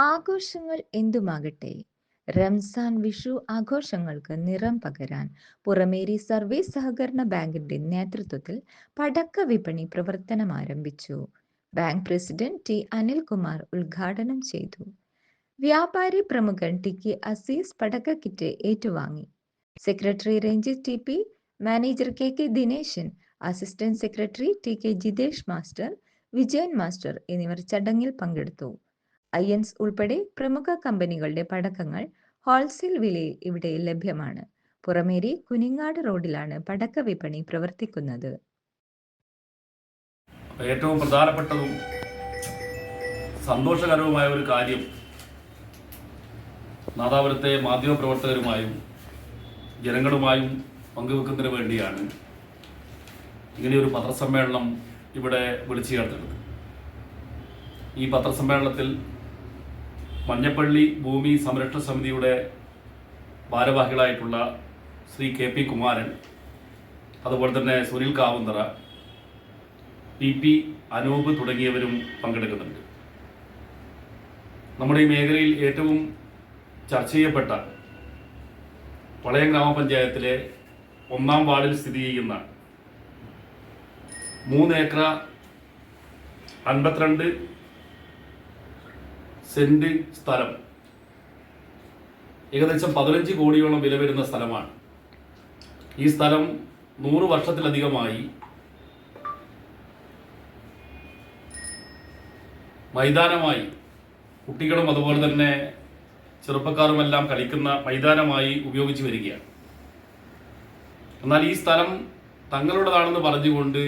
ആഘോഷങ്ങൾ എന്തുമാകട്ടെ, റംസാൻ വിഷു ആഘോഷങ്ങൾക്ക് നിറം പകരാൻ പുറമേരി സർവീസ് സഹകരണ ബാങ്കിന്റെ നേതൃത്വത്തിൽ പടക്ക വിപണി പ്രവർത്തനം ആരംഭിച്ചു. ബാങ്ക് പ്രസിഡന്റ് ടി അനിൽകുമാർ ഉദ്ഘാടനം ചെയ്തു. വ്യാപാരി പ്രമുഖൻ ടി കെ അസീസ് പടക്ക കിറ്റ് ഏറ്റുവാങ്ങി. Secretary Ranjith T P, manager K K Dineshan, assistant secretary T K Jithesh master, Vijayan master എന്നിവർ ചടങ്ങിൽ പങ്കെടുത്തു. ഐഎൻസ് ഉൾപ്പെടെ പ്രമുഖ കമ്പനികളുടെ പടക്കങ്ങൾ ഹോൾസെയിൽ വിലയിൽ ഇവിടെ ലഭ്യമാണ്. പുറമേരി കുനിങ്ങാട് റോഡിലാണ് പടക്ക വിപണി പ്രവർത്തിക്കുന്നത്. ഏറ്റവും പ്രധാനപ്പെട്ടതും സന്തോഷകരവുമായ ഒരു കാര്യം നാദാപുരത്തെ മാധ്യമപ്രവർത്തകരുമായും ജനങ്ങളുമായും പങ്കുവെക്കുന്നതിന് വേണ്ടിയാണ് ഇങ്ങനെയൊരു പത്രസമ്മേളനം ഇവിടെ വിളിച്ചു ചേർത്തത്. ഈ പത്രസമ്മേളനത്തിൽ മഞ്ഞപ്പള്ളി ഭൂമി സംരക്ഷണ സമിതിയുടെ ഭാരവാഹികളായിട്ടുള്ള ശ്രീ കെ പി കുമാരൻ, അതുപോലെ തന്നെ സുനിൽ കാവുന്തറ, പി പി അനൂപ് തുടങ്ങിയവരും പങ്കെടുക്കുന്നുണ്ട്. നമ്മുടെ ഈ മേഖലയിൽ ഏറ്റവും ചർച്ച ചെയ്യപ്പെട്ട വളയം ഗ്രാമപഞ്ചായത്തിലെ 1-ാം വാർഡിൽ സ്ഥിതി ചെയ്യുന്ന 3 ഏക്കർ 52 സെന്റ് സ്ഥലം, ഏകദേശം 15 കോടിയോളം വില വരുന്ന സ്ഥലമാണ്. ഈ സ്ഥലം 100 വർഷത്തിലധികമായി മൈതാനമായി കുട്ടികളും അതുപോലെ തന്നെ ചെറുപ്പക്കാരുമെല്ലാം കളിക്കുന്ന മൈതാനമായി ഉപയോഗിച്ചു വരികയാണ്. എന്നാൽ ഈ സ്ഥലം തങ്ങളുടേതാണെന്ന് പറഞ്ഞുകൊണ്ട്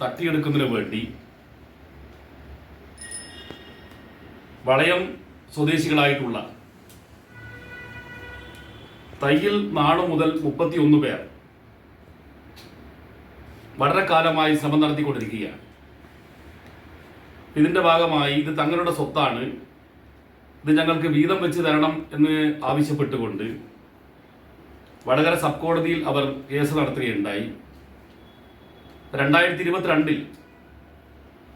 തട്ടിയെടുക്കുന്നതിന് വേണ്ടി വളയം സ്വദേശികളായിട്ടുള്ള തയ്യിൽ നാട് മുതൽ 31 പേർ വളരെ കാലമായി ശ്രമം നടത്തിക്കൊണ്ടിരിക്കുകയാണ്. ഇതിന്റെ ഭാഗമായി ഇത് തങ്ങളുടെ സ്വത്താണ്, ഇത് ഞങ്ങൾക്ക് വീതം വെച്ച് തരണം എന്ന് ആവശ്യപ്പെട്ടുകൊണ്ട് വടകര സബ് കോടതിയിൽ അവർ കേസ് നടത്തുകയുണ്ടായി. 2022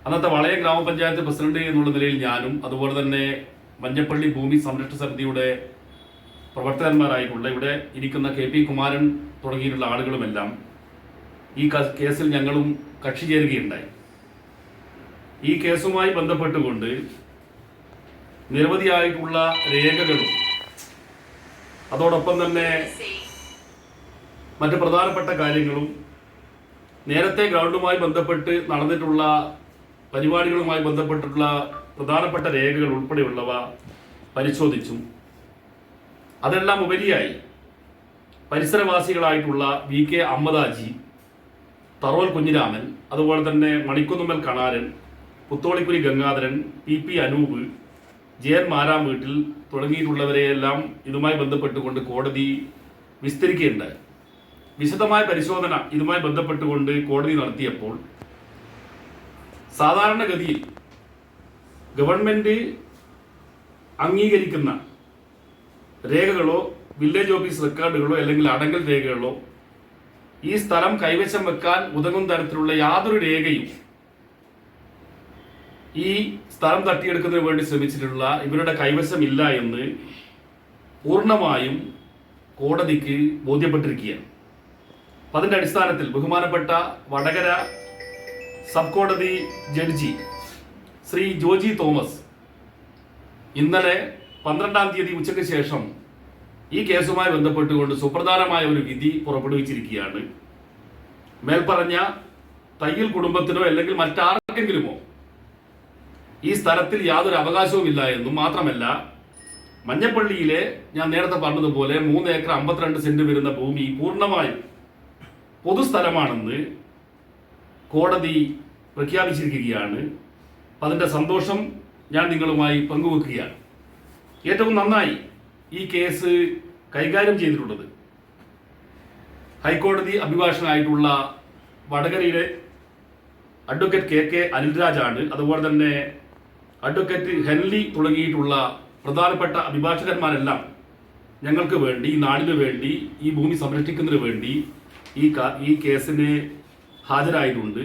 അന്നത്തെ വളയം ഗ്രാമപഞ്ചായത്ത് പ്രസിഡന്റ് എന്നുള്ള നിലയിൽ ഞാനും അതുപോലെ തന്നെ മഞ്ഞപ്പള്ളി ഭൂമി സംരക്ഷണ സമിതിയുടെ പ്രവർത്തകന്മാരായിട്ടുള്ള ഇവിടെ ഇരിക്കുന്ന കെ പി കുമാരൻ തുടങ്ങിയിട്ടുള്ള ആളുകളുമെല്ലാം ഈ കേസിൽ ഞങ്ങളും കക്ഷി ചേരുകയുണ്ടായി. ഈ കേസുമായി ബന്ധപ്പെട്ടുകൊണ്ട് നിരവധിയായിട്ടുള്ള രേഖകളും അതോടൊപ്പം തന്നെ മറ്റ് പ്രധാനപ്പെട്ട കാര്യങ്ങളും നേരത്തെ ഗ്രൗണ്ടുമായി ബന്ധപ്പെട്ട് നടന്നിട്ടുള്ള പരിപാടികളുമായി ബന്ധപ്പെട്ടിട്ടുള്ള പ്രധാനപ്പെട്ട രേഖകൾ ഉൾപ്പെടെയുള്ളവ പരിശോധിച്ചും അതെല്ലാം ഉപരിയായി പരിസരവാസികളായിട്ടുള്ള വി കെ അമ്മദാജി, തറോൽ കുഞ്ഞിരാമൻ, അതുപോലെ തന്നെ മണിക്കുന്നുമ്മൽ കണാരൻ, പുത്തോളിക്കുരി ഗംഗാധരൻ, പി പി അനൂപ്, ജയൻ മാരാം വീട്ടിൽ തുടങ്ങിയിട്ടുള്ളവരെയെല്ലാം ഇതുമായി ബന്ധപ്പെട്ടുകൊണ്ട് കോടതി വിസ്തരിക്കുകയുണ്ടായി. വിശദമായ പരിശോധന ഇതുമായി ബന്ധപ്പെട്ടുകൊണ്ട് കോടതി നടത്തിയപ്പോൾ സാധാരണഗതിയിൽ ഗവൺമെന്റ് അംഗീകരിക്കുന്ന രേഖകളോ വില്ലേജ് ഓഫീസ് റെക്കോർഡുകളോ അല്ലെങ്കിൽ അടങ്കൽ രേഖകളോ ഈ സ്ഥലം കൈവശം വെക്കാൻ ഉതകുന്ന തരത്തിലുള്ള യാതൊരു രേഖയും ഈ സ്ഥലം തട്ടിയെടുക്കുന്നതിന് വേണ്ടി ശ്രമിച്ചിട്ടുള്ള ഇവരുടെ കൈവശമില്ല എന്ന് പൂർണ്ണമായും കോടതിക്ക് ബോധ്യപ്പെട്ടിരിക്കുകയാണ്. അതിന്റെ അടിസ്ഥാനത്തിൽ ബഹുമാനപ്പെട്ട വടകര സബ് കോടതി ജഡ്ജി ശ്രീ ജോജി തോമസ് ഇന്നലെ 12-ാം തീയതി ഉച്ചയ്ക്ക് ശേഷം ഈ കേസുമായി ബന്ധപ്പെട്ടുകൊണ്ട് സുപ്രധാനമായ ഒരു വിധി പുറപ്പെടുവിച്ചിരിക്കുകയാണ്. മേൽപ്പറഞ്ഞ തയ്യിൽ കുടുംബത്തിനോ അല്ലെങ്കിൽ മറ്റാർക്കെങ്കിലുമോ ഈ സ്ഥലത്തിൽ യാതൊരു അവകാശവും ഇല്ല എന്നും മാത്രമല്ല മഞ്ഞപ്പള്ളിയിലെ ഞാൻ നേരത്തെ പറഞ്ഞതുപോലെ 3 ഏക്കർ 52 സെന്റ് വരുന്ന ഭൂമി പൂർണ്ണമായും പൊതുസ്ഥലമാണെന്ന് കോടതി പ്രഖ്യാപിച്ചിരിക്കുകയാണ്. അതിൻ്റെ സന്തോഷം ഞാൻ നിങ്ങളുമായി പങ്കുവെക്കുകയാണ്. ഏറ്റവും നന്നായി ഈ കേസ് കൈകാര്യം ചെയ്തിട്ടുള്ളത് ഹൈക്കോടതി അഭിഭാഷകനായിട്ടുള്ള വടകരയിലെ അഡ്വക്കേറ്റ് കെ കെ അനിൽരാജാണ്. അതുപോലെ തന്നെ അഡ്വക്കേറ്റ് ഹെൻലി തുടങ്ങിയിട്ടുള്ള പ്രധാനപ്പെട്ട അഭിഭാഷകന്മാരെല്ലാം ഞങ്ങൾക്ക് വേണ്ടി, ഈ നാടിന് വേണ്ടി, ഈ ഭൂമി സംരക്ഷിക്കുന്നതിന് വേണ്ടി ഈ കേസിന് ഹാജരായിട്ടുണ്ട്.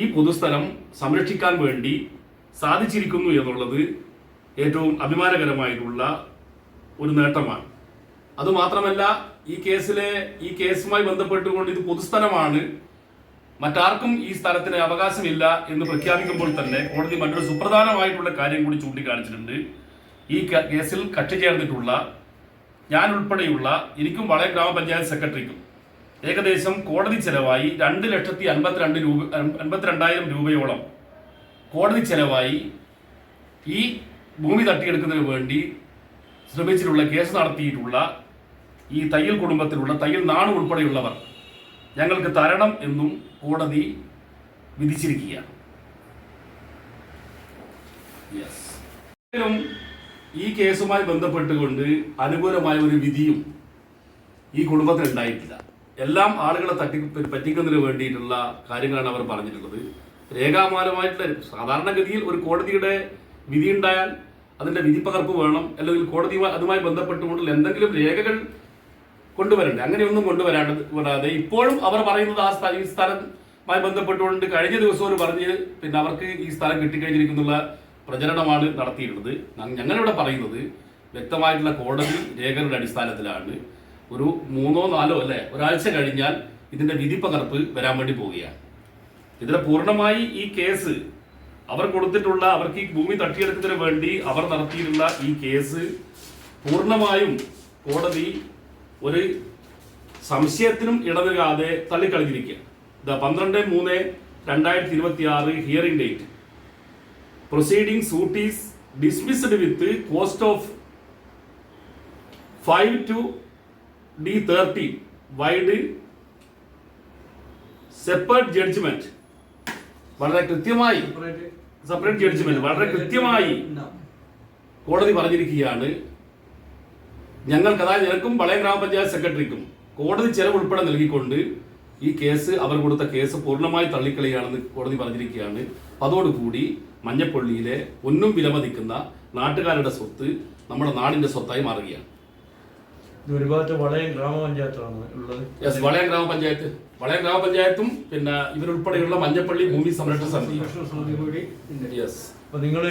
ഈ പൊതുസ്ഥലം സംരക്ഷിക്കാൻ വേണ്ടി സാധിച്ചിരിക്കുന്നു എന്നുള്ളത് ഏറ്റവും അഭിമാനകരമായിട്ടുള്ള ഒരു നേട്ടമാണ്. അതുമാത്രമല്ല, ഈ കേസുമായി ബന്ധപ്പെട്ടുകൊണ്ട് ഇത് പൊതുസ്ഥലമാണ്, മറ്റാർക്കും ഈ സ്ഥലത്തിന് അവകാശമില്ല എന്ന് പ്രഖ്യാപിക്കുമ്പോൾ തന്നെ കോടതി മറ്റൊരു സുപ്രധാനമായിട്ടുള്ള കാര്യം കൂടി ചൂണ്ടിക്കാണിച്ചിട്ടുണ്ട്. ഈ കേസിൽ കക്ഷി ചേർന്നിട്ടുള്ള ഞാൻ ഉൾപ്പെടെയുള്ള എനിക്കും വളയം ഗ്രാമപഞ്ചായത്ത് സെക്രട്ടറിക്കും ഏകദേശം കോടതി ചെലവായി 2,52,000 രൂപയോളം കോടതി ചെലവായി ഈ ഭൂമി തട്ടിയെടുക്കുന്നതിന് വേണ്ടി ശ്രമിച്ചിട്ടുള്ള കേസ് നടത്തിയിട്ടുള്ള ഈ തയ്യൽ കുടുംബത്തിലുള്ള തയ്യൽ നാട് ഉൾപ്പെടെയുള്ളവർ ഞങ്ങൾക്ക് തരണം എന്നും കോടതി വിധിച്ചിരിക്കുകയാണ്. ഈ കേസുമായി ബന്ധപ്പെട്ടുകൊണ്ട് അനുകൂലമായ ഒരു വിധിയും ഈ കുടുംബത്തിന് ഉണ്ടായിട്ടില്ല. എല്ലാം ആളുകളെ പറ്റിക്കുന്നതിന് വേണ്ടിയിട്ടുള്ള കാര്യങ്ങളാണ് അവർ പറഞ്ഞിട്ടുള്ളത്. രേഖാമൂലമായിട്ടുള്ള സാധാരണഗതിയിൽ ഒരു കോടതിയുടെ വിധി ഉണ്ടായാൽ അതിന്റെ വിധിപ്പകർപ്പ് വേണം, അല്ലെങ്കിൽ കോടതി അതുമായി ബന്ധപ്പെട്ടുകൊണ്ടുള്ള എന്തെങ്കിലും രേഖകൾ കൊണ്ടുവരണ്ടേ. അങ്ങനെയൊന്നും കൊണ്ടുവരാതെ ഇപ്പോഴും അവർ പറയുന്നത് ഈ സ്ഥലമായി ബന്ധപ്പെട്ടുകൊണ്ട് കഴിഞ്ഞ ദിവസം അവർ പറഞ്ഞ് പിന്നെ അവർക്ക് ഈ സ്ഥലം കിട്ടിക്കഴിഞ്ഞിരിക്കുന്നുള്ള പ്രചരണമാണ് നടത്തിയിട്ടുള്ളത്. ഞങ്ങളിവിടെ പറയുന്നത് വ്യക്തമായിട്ടുള്ള കോടതി രേഖകളുടെ അടിസ്ഥാനത്തിലാണ്. ഒരു 3-4 ഒരാഴ്ച കഴിഞ്ഞാൽ ഇതിന്റെ വിധിപ്പകർപ്പ് വരാൻ വേണ്ടി പോവുകയാണ്. ഇതിലെ പൂർണ്ണമായി ഈ കേസ് അവർക്ക് ഈ ഭൂമി തട്ടിയെടുക്കുന്നതിന് വേണ്ടി അവർ നടത്തിയിട്ടുള്ള ഈ കേസ് പൂർണ്ണമായും കോടതി ഒരു സംശയത്തിനും ഇടനൽകാതെ തള്ളിക്കളഞ്ഞിരിക്കുക. 12/3/2026 hearing date. Proceeding suit is dismissed with cost of 5 to D30 vide separate judgment. വളരെ കൃത്യമായി സെപ്പറേറ്റ് ജഡ്ജ്മെന്റ് വളരെ കൃത്യമായി കോടതി പറഞ്ഞിരിക്കുകയാണ്. അതായത് ഞങ്ങൾക്കും വളയം ഗ്രാമപഞ്ചായത്ത് സെക്രട്ടറിക്കും കോടതി ചെലവ് ഉൾപ്പെടെ നൽകിക്കൊണ്ട് ഈ കേസ് അവർ കൊടുത്ത കേസ് പൂർണ്ണമായി തള്ളിക്കളയാണെന്ന് കോടതി പറഞ്ഞിരിക്കുകയാണ്. അതോടുകൂടി മഞ്ഞപ്പള്ളിയിലെ ഒന്നും വിലമതിക്കുന്ന നാട്ടുകാരുടെ സ്വത്ത് നമ്മുടെ നാടിന്റെ സ്വത്തായി മാറുകയാണ്. വളയം ഗ്രാമപഞ്ചായത്താണ് ഉള്ളത്. വളയം ഗ്രാമപഞ്ചായത്തും പിന്നെ ഇവരുൾപ്പെടെയുള്ള മഞ്ഞപ്പള്ളി ഭൂമി സംരക്ഷണ സമിതി. അപ്പൊ നിങ്ങൾ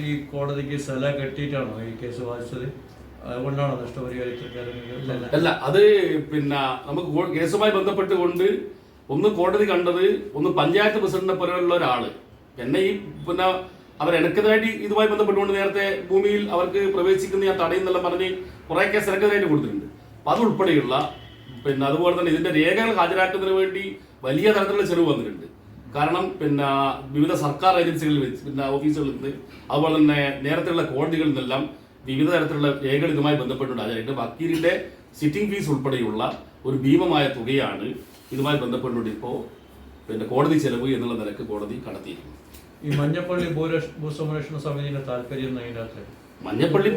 ഈ കോടതിക്ക് സ്ഥലം കെട്ടിയിട്ടാണോ ഈ കേസ് വാദിച്ചത്? അതുകൊണ്ടാണോ നഷ്ടപരിഹാരത്തിൽ? അല്ല, അത് പിന്നെ നമുക്ക് കേസുമായി ബന്ധപ്പെട്ടുകൊണ്ട് ഒന്ന് കോടതി കണ്ടത് പഞ്ചായത്ത് പ്രസിഡന്റിനെ പോലെയുള്ള ഒരാള് പിന്നെ ഈ പിന്നെ അവരെനക്കെതിരായിട്ട് ഇതുമായി ബന്ധപ്പെട്ടുകൊണ്ട് നേരത്തെ ഭൂമിയിൽ അവർക്ക് പ്രവേശിക്കുന്ന ഞാൻ തടയുന്നെല്ലാം പറഞ്ഞ് കുറെ കേസ് എനക്കെതിരായിട്ട് കൊടുത്തിട്ടുണ്ട്. അപ്പൊ അതുൾപ്പെടെയുള്ള പിന്നെ അതുപോലെ തന്നെ ഇതിന്റെ രേഖകൾ ഹാജരാക്കുന്നതിന് വേണ്ടി വലിയ തരത്തിലുള്ള ചെലവ് വന്നിട്ടുണ്ട്. കാരണം പിന്നെ വിവിധ സർക്കാർ ഏജൻസികളിൽ വെച്ച് പിന്നെ ഓഫീസുകളിൽ നിന്ന് അതുപോലെ തന്നെ നേരത്തെയുള്ള കോടതികളിൽ നിന്നെല്ലാം വിവിധ തരത്തിലുള്ള രേഖകൾ ഇതുമായി ബന്ധപ്പെട്ടുണ്ട്. അതായത് വക്കീലിന്റെ സിറ്റിംഗ് ഫീസ് ഉൾപ്പെടെയുള്ള ഒരു ഭീമമായ തുകയാണ് ഇതുമായി ബന്ധപ്പെട്ടുകൊണ്ട് ഇപ്പോൾ പിന്നെ കോടതി ചെലവ് എന്നുള്ള നിലക്ക് കോടതി കണ്ടെത്തിയിരിക്കുന്നു. ഈ മഞ്ഞപ്പള്ളി ഭൂസംരക്ഷണ സമിതിയുടെ താല്പര്യം മഞ്ഞപ്പള്ളി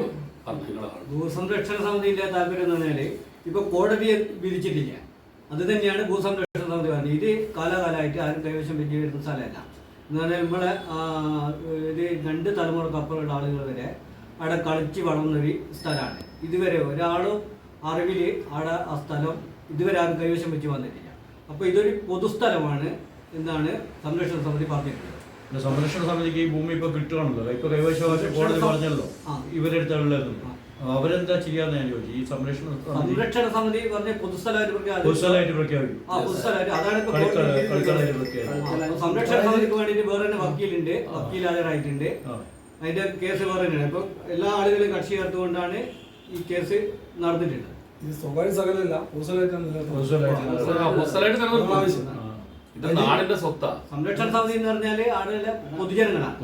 ഭൂസംരക്ഷണ സമിതിയുടെ താല്പര്യം എന്ന് പറഞ്ഞാല് ഇപ്പൊ കോടതിയെ വിധിച്ചിട്ടില്ല. അത് തന്നെയാണ് ഭൂസംരക്ഷണ സമിതി പറഞ്ഞത്. ഇത് കാലാകാലമായിട്ട് ആരും കൈവശം വെച്ച് വരുന്ന സ്ഥലമല്ല. എന്ന് പറഞ്ഞാൽ നമ്മളെ ഒരു 2 തലമുറക്കപ്പുറമുള്ള ആളുകൾ വരെ അവിടെ കളിച്ച് വളർന്നൊരു സ്ഥലമാണ്. ഇതുവരെ ഒരാളും അറിവിൽ അവിടെ ആ സ്ഥലം ഇതുവരെ ആരും കൈവശം വെച്ച് വന്നിട്ടില്ല. അപ്പോൾ ഇതൊരു പൊതുസ്ഥലമാണ് എന്നാണ് സംരക്ഷണ സമിതി പറഞ്ഞിട്ടുള്ളത്. സംരക്ഷണ സമിതിക്ക് ഈ ഭൂമി ഇപ്പൊ കിട്ടുകയാണല്ലോ, ഇപ്പൊ കൈവശം കോടതി പറഞ്ഞല്ലോ ഇവരെടുത്തുള്ളത്. അവരെന്താ ചെയ്യാന്ന് ഞാൻ ചോദിച്ചു. ഈ സംരക്ഷണ സമിതി പറഞ്ഞ പൊതുസ്ഥലമായിട്ട് പ്രഖ്യാപിക്കും. അതാണ് സംരക്ഷണ സമിതിക്ക് വേണ്ടിയിട്ട് വേറെ തന്നെ വക്കീലുണ്ട്, വക്കീൽ ഹാജരായിട്ടുണ്ട്. അതിന്റെ കേസ് വേറെ തന്നെയാണ്. ഇപ്പൊ എല്ലാ ആളുകളെയും കക്ഷി ചേർത്തുകൊണ്ടാണ് ഈ കേസ് നടന്നിട്ടുള്ളത്. നാടിന്റെ സ്വത്താ. സംരക്ഷണ സമിതി എന്ന് പറഞ്ഞാല് ആളുകളുടെ പൊതുജനങ്ങളാണ്.